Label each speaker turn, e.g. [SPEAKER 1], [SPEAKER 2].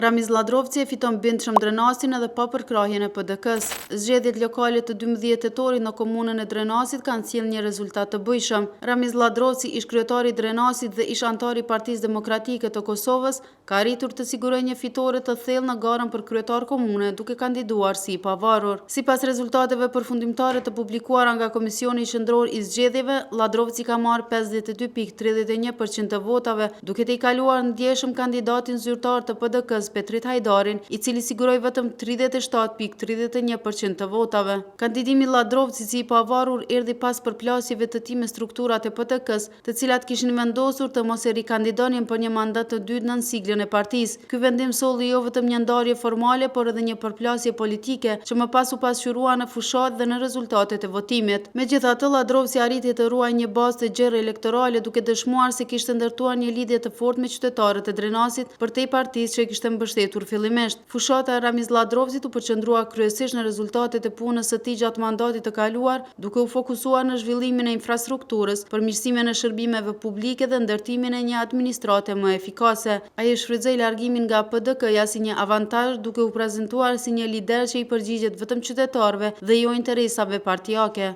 [SPEAKER 1] Ramiz Ladrovci e fiton bindshëm Drenasin edhe pa përkrahjen e PDK-s. Zgjedhjet lokale të 12 tetorit në komunën e Drenasit kanë sjellë një rezultat të bëjshëm. Ramiz Ladrovci, ish kryetari i Drenasit dhe ish antar i Partisë Demokratike të Kosovës, ka arritur të sigurojë një fitore të thellë në garën për kryetar komune, duke kandiduar si i pavarur. Sipas rezultateve përfundimtare të publikuara nga Komisioni Qendror i Zgjedhjeve, Ladrovci ka marrë 52.31% të votave, duke i kaluar ndjeshëm kandidatin zyrtar të PDK-s Petrit Hajdarin, i cili siguroi vetëm 37.31% të votave. Kandidimi i Ladrovcit si i pavarur erdhi pas përplasjeve të tij me strukturat e PDK-s, të cilat kishin vendosur të mos e rikandidonin për një mandat të dytë nën siglën e partisë. Ky vendim solli jo vetëm një ndarje formale, por edhe një përplasje politike, që më pas u pasqyrua në fushat dhe në rezultatet e votimit. Megjithatë, Ladrovci arriti të ruajë një bazë të gjerë elektorale, duke dëshmuar se kishte ndërtuar një lidhje të fortë me qytetarët e Drenasit përtej partisë që kishte mbështetur fillimisht. Fushata e Ramiz Ladrovcit u përqendrua kryesisht në rezultatet e punës së tij gjatë mandatit të kaluar, duke u fokusuar në zhvillimin e infrastrukturës, përmirësimin e shërbimeve publike dhe ndërtimin e një administrate më efikase. Ai shfrytëzoi largimin nga PDK-ja si një avantazh, duke u prezantuar si një lider që i përgjigjet vetëm qytetarëve dhe jo interesave partijake.